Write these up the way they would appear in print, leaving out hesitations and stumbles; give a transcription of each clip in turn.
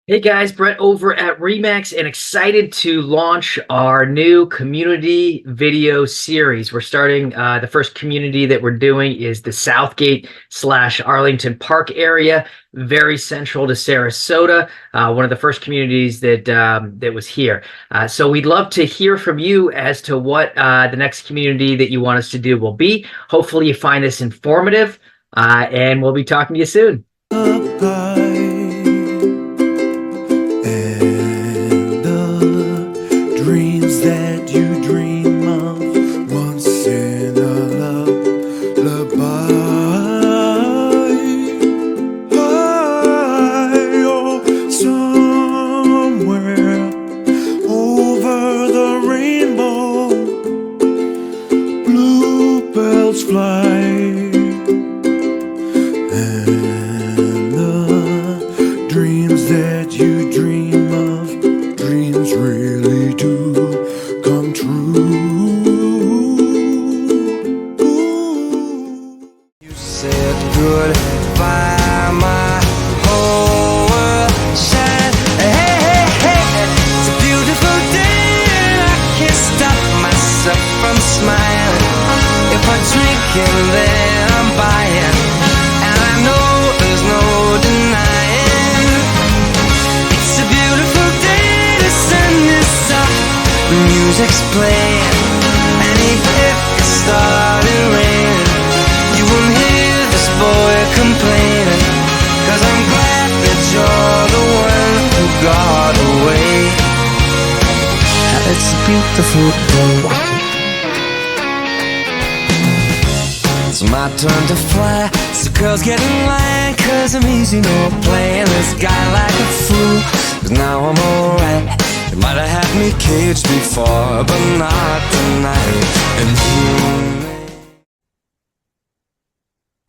Hey guys, Brett over at Remax and excited to launch our new community video series. We're starting the first community that we're doing is the Southgate / Arlington Park area, very central to Sarasota. One of the first communities that was here. So we'd love to hear from you as to what the next community that you want us to do will be. Hopefully you find this informative, and we'll be talking to you soon. Dreams that you dream of once in a lullaby. Oh, somewhere over the rainbow, bluebirds fly, and the dreams that you dream of, dreams really do come true. You said goodbye, my whole world shine. Hey, hey, hey, it's a beautiful day and I can't stop myself from smiling. If I drink and then I'm buying, and I know there's no denying. It's a beautiful day, the sun is up, the music's playing, and even if it started raining, you won't hear this boy complaining, 'cause I'm glad that you're the one who got away. It's a beautiful day. It's my turn to fly, so girls get in line, 'cause I'm easy, no playing this guy like a fool, 'cause now I'm alright. You might have had me caged before, but not tonight. And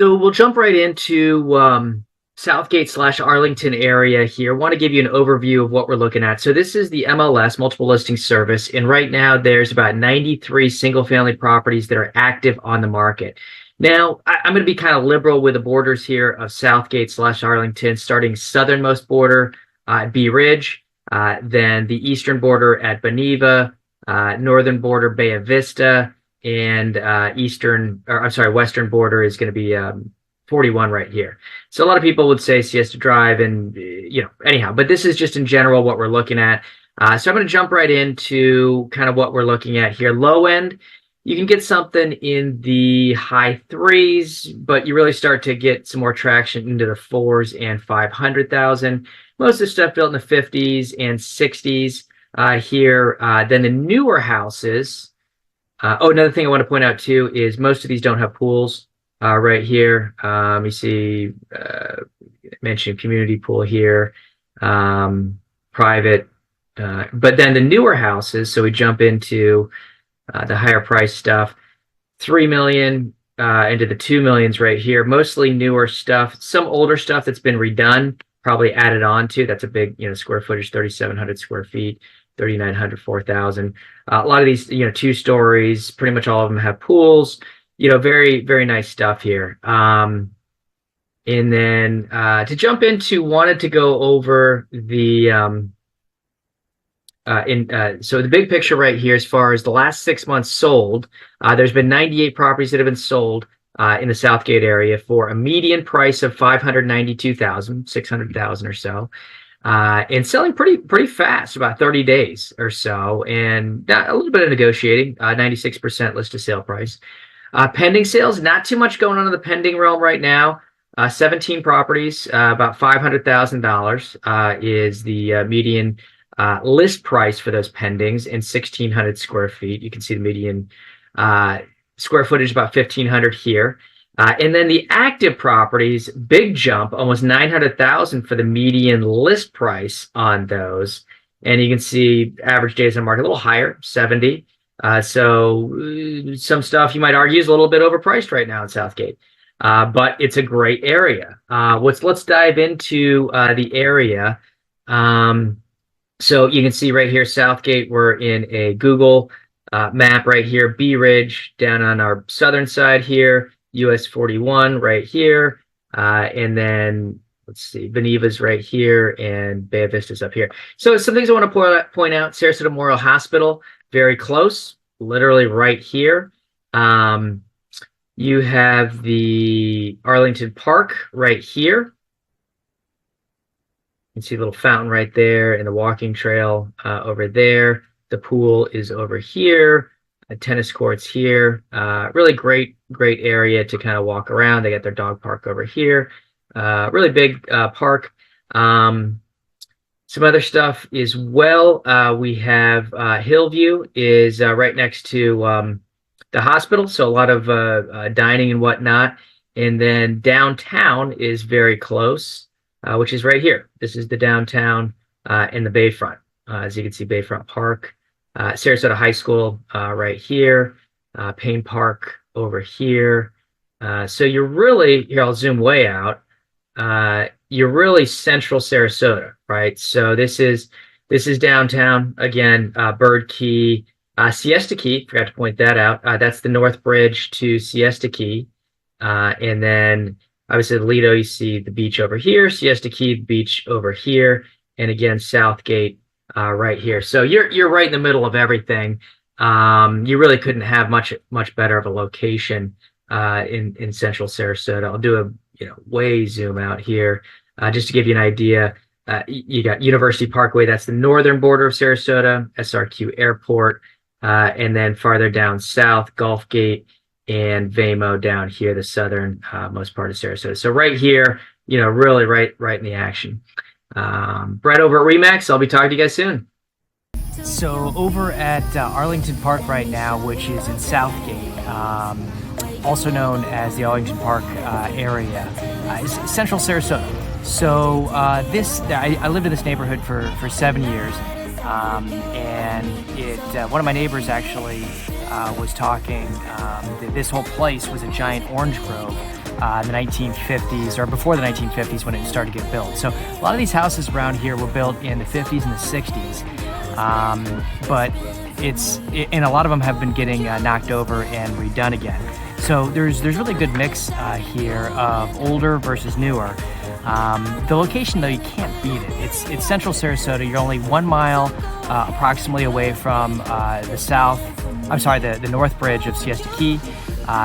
So we'll jump right into Southgate / Arlington area here. I want to give you an overview of what we're looking at. So this is the MLS, multiple listing service, and right now there's about 93 single-family properties that are active on the market. Now, I'm going to be kind of liberal with the borders here of Southgate / Arlington, starting southernmost border at Bee Ridge, then the eastern border at Beneva, northern border Bay of Vista, and western border is going to be 41 right here. So a lot of people would say Siesta Drive and, anyhow, but this is just in general what we're looking at. So I'm going to jump right into kind of what we're looking at here. Low end, you can get something in the high threes, but you really start to get some more traction into the 4s and 500,000. Most of the stuff built in the 50s and 60s here. Then the newer houses. Another thing I want to point out too is most of these don't have pools right here. You see, mentioned community pool here, private. But then the newer houses, so we jump into the higher price stuff, 3 million into the 2 millions right here. Mostly newer stuff, some older stuff that's been redone, probably added on to. That's a big, square footage, 3,700 square feet, 3,900, 4,000. A lot of these, 2 stories, pretty much all of them have pools. Very, very nice stuff here. And then to jump into, wanted to go over the so the big picture right here, as far as the last 6 months sold, there's been 98 properties that have been sold in the Southgate area for a median price of $592,000, 600,000 or so, and selling pretty fast, about 30 days or so, and a little bit of negotiating, 96% list to sale price. Pending sales, not too much going on in the pending realm right now. 17 properties, about $500,000 is the median list price for those pendings, in 1,600 square feet. You can see the median square footage about 1,500 here. And then the active properties, big jump, almost 900,000 for the median list price on those. And you can see average days on market a little higher, 70. So some stuff you might argue is a little bit overpriced right now in Southgate, but it's a great area. Let's dive into the area. So you can see right here, Southgate, we're in a Google map right here, Bee Ridge down on our southern side here, US 41 right here, and then let's see, Beniva's right here and Bay Vista's up here. So some things I want to point out, Sarasota Memorial Hospital, very close, literally right here. You have the Arlington Park right here. You can see a little fountain right there and the walking trail over there. The pool is over here. Tennis courts here. Really great area to kind of walk around. They got their dog park over here. Really big park. Some other stuff as well. We have Hillview is right next to the hospital, so a lot of dining and whatnot. And then downtown is very close, which is right here. This is the downtown and the Bayfront. As you can see, Bayfront Park. Sarasota High School right here. Payne Park over here. So you're really, here I'll zoom way out. You're really central Sarasota, right? So this is downtown again. Bird Key, Siesta Key. Forgot to point that out. That's the North Bridge to Siesta Key, and then obviously Lido. You see the beach over here. Siesta Key beach over here, and again Southgate right here. So you're right in the middle of everything. You really couldn't have much better of a location in central Sarasota. I'll do a way zoom out here just to give you an idea. You got University Parkway, that's the northern border of Sarasota, SRQ Airport, and then farther down south, Gulf Gate and Vamo down here, the southern most part of Sarasota. So right here, really right in the action. Brett over at Remax, I'll be talking to you guys soon. So over at Arlington Park right now, which is in Southgate, also known as the Arlington Park area, is central Sarasota. So I lived in this neighborhood for 7 years, and one of my neighbors actually was talking that this whole place was a giant orange grove in the 1950s, or before the 1950s when it started to get built. So a lot of these houses around here were built in the 50s and the 60s, but and a lot of them have been getting knocked over and redone again. So there's really a good mix here of older versus newer. The location, though, you can't beat it. It's central Sarasota. You're only 1 mile approximately away from the North Bridge of Siesta Key.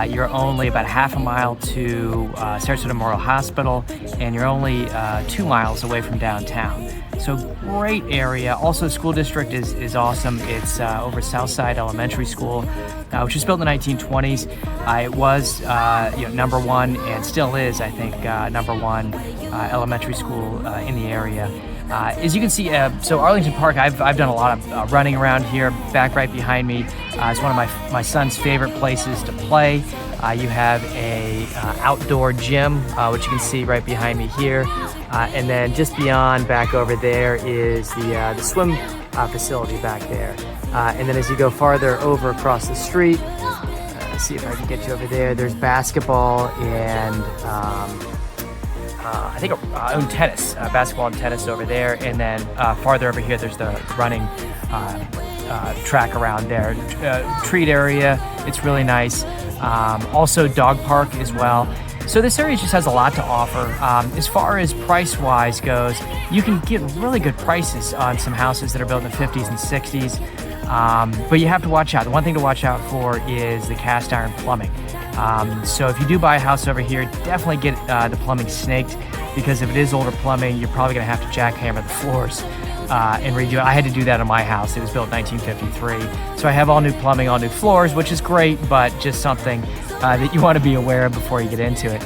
You're only about half a mile to Sarasota Memorial Hospital, and you're only 2 miles away from downtown. So great area. Also, school district is awesome. It's over Southside Elementary School, which was built in the 1920s. It was number one, and still is, I think, number one elementary school in the area. As you can see, so Arlington Park, I've done a lot of running around here. Back right behind me is one of my son's favorite places to play. You have a outdoor gym, which you can see right behind me here. And then just beyond, back over there, is the swim facility back there. And then as you go farther over across the street, let's see if I can get you over there. There's basketball and I think tennis, basketball and tennis over there. And then farther over here, there's the running track around there. Treat area, it's really nice. Also dog park as well. So this area just has a lot to offer. As far as price-wise goes, you can get really good prices on some houses that are built in the 50s and 60s. But you have to watch out. The one thing to watch out for is the cast iron plumbing. So if you do buy a house over here, definitely get the plumbing snaked, because if it is older plumbing, you're probably going to have to jackhammer the floors and redo it. I had to do that on my house. It was built in 1953. So I have all new plumbing, all new floors, which is great, but just something that you want to be aware of before you get into it.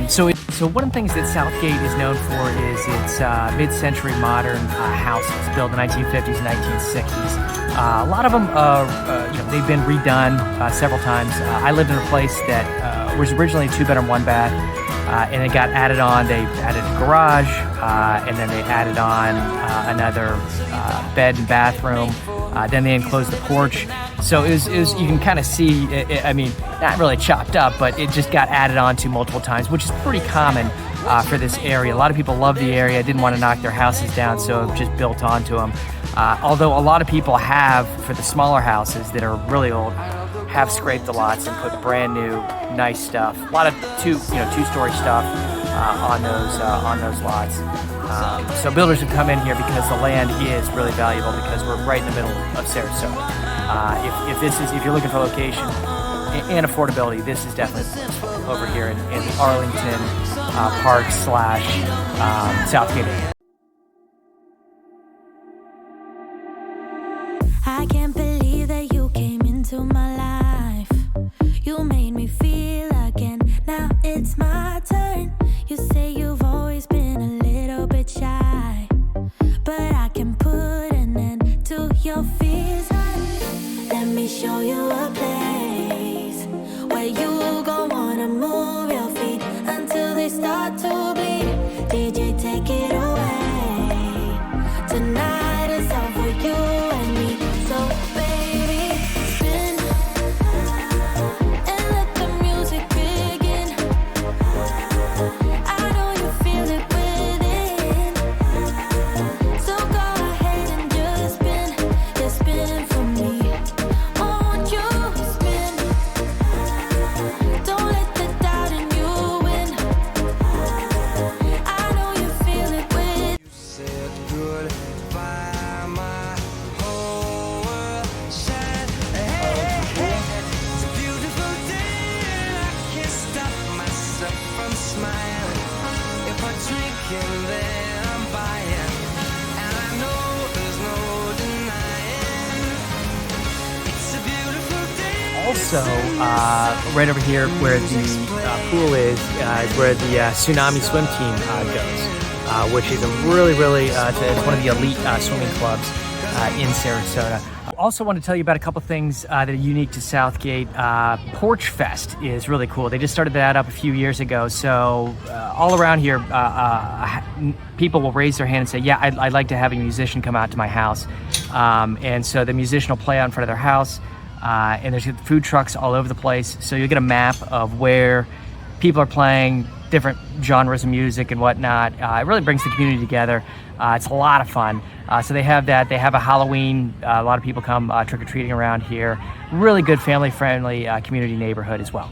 So one of the things that Southgate is known for is its mid-century modern houses built in the 1950s and 1960s. A lot of them, they've been redone several times. I lived in a place that was originally a 2-bedroom, 1-bath, and it got added on. They added a garage, and then they added on another bed and bathroom. Then they enclosed the porch. So it was you can kind of see, not really chopped up, but it just got added on to multiple times, which is pretty common for this area. A lot of people love the area, didn't want to knock their houses down, so just built onto them. Although a lot of people have, for the smaller houses that are really old, have scraped the lots and put brand new, nice stuff. A lot of two-story stuff. on those lots. So builders have come in here because the land is really valuable because we're right in the middle of Sarasota. If you're looking for location and affordability, this is definitely the place over here in the Arlington Park slash Southgate area. I can't believe that you came into my life. You made me feel again. Now it's my turn. You say you've always been a little bit shy, but I can put an end to your fears. Let me show you a place where you gon' wanna move your feet until they start to bleed. DJ, take it away. Tonight is all for you and me. So baby, spin and let the music begin. I know you feel it within. So go ahead and just spin. Just spin for me. Won't you spin? Don't let the doubt in you win. I know you feel it within. You said goodbye, my whole world shined. Hey, hey, hey, it's a beautiful day and I can't stop myself from smiling. If I drink and then I'm buying, and I know there's no denying. It's a beautiful day. Also, right over here where the pool is where the Tsunami swim team goes, which is a really, it's one of the elite swimming clubs in Sarasota. Also want to tell you about a couple things that are unique to Southgate. Porch Fest is really cool. They just started that up a few years ago. So all around here, people will raise their hand and say, yeah, I'd like to have a musician come out to my house. And so the musician will play out in front of their house. And there's food trucks all over the place. So you'll get a map of where people are playing different genres of music and whatnot. It really brings the community together. It's a lot of fun. So they have that. They have a Halloween. A lot of people come trick-or-treating around here. Really good family-friendly community neighborhood as well.